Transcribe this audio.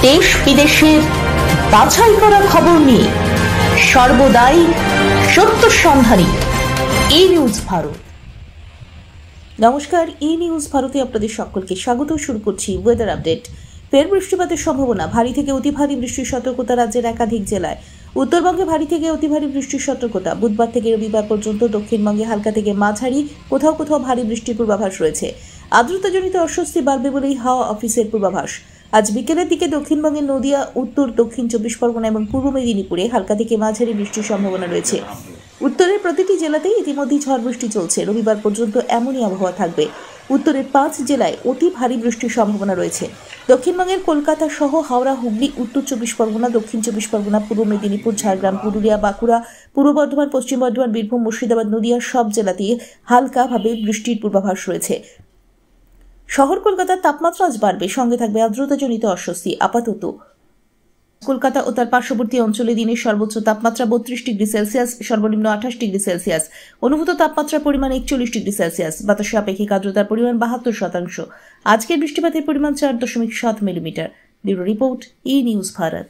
দেশ বিদেশের বাছাই করা খবর নিয়ে সর্বদাই সত্য সন্ধানী ই নিউজ ভারত। নমস্কার, ই নিউজ ভারতে আপনাদের সকলকে স্বাগত। শুরু করছি ওয়েদার আপডেট। ফের বৃষ্টিপাতের সম্ভাবনা। ভারী থেকে অতি ভারী বৃষ্টির সতর্কতা রাজ্যের একাধিক জেলায়। উত্তরবঙ্গে ভারী থেকে অতি ভারী বৃষ্টির সতর্কতা। বুধবার থেকে রবিবার পর্যন্ত দক্ষিণবঙ্গে হালকা থেকে মাঝারি, কোথাও কোথাও ভারী বৃষ্টির পূর্বাভাস রয়েছে। আর্দ্রতাজনিত অস্বস্তি বাড়বে বলেই হাওয়া অফিসের পূর্বাভাস। আজ বিকেলের দিকে দক্ষিণবঙ্গের নদিয়া, উত্তর দক্ষিণ 24 পরগনা এবং পূর্ব মেদিনীপুরে হালকা থেকে মাঝারি বৃষ্টির সম্ভাবনা রয়েছে। উত্তরের প্রতিটি জেলাতেই ইতিমধ্যেই ঝড় বৃষ্টি চলছে। রবিবার পর্যন্ত এমনই আবহাওয়া থাকবে। উত্তরের 5 জেলায় অতি ভারী বৃষ্টির সম্ভাবনা রয়েছে। দক্ষিণবঙ্গের কলকাতা সহ হাওড়া, হুগলি, উত্তর 24 পরগনা, দক্ষিণ 24 পরগনা, পূর্ব মেদিনীপুর, ঝাড়গ্রাম, পুরুলিয়া, বাঁকুড়া, পূর্ব বর্ধমান, পশ্চিম বর্ধমান, বীরভূম, মুর্শিদাবাদ, নদিয়া সব জেলাতেই হালকাভাবে বৃষ্টির পূর্বাভাস রয়েছে। শহর কলকাতার তাপমাত্রা আজ বাড়বে, সঙ্গে থাকবে আর্দ্রতাজনিত অস্বস্তি। আপাতত কলকাতা ও তার পার্শ্ববর্তী অঞ্চলে দিনের সর্বোচ্চ তাপমাত্রা 32 ডিগ্রি সেলসিয়াস, সর্বনিম্ন 28 ডিগ্রি সেলসিয়াস। অনুভূত তাপমাত্রার পরিমাণ 41 ডিগ্রি সেলসিয়াস। বাতাসে আপেক্ষিক আর্দ্রতার পরিমাণ 72%। আজকের বৃষ্টিপাতের পরিমাণ 4.7 মিলিমিটার। ব্যুরো রিপোর্ট, ই নিউজ ভারত।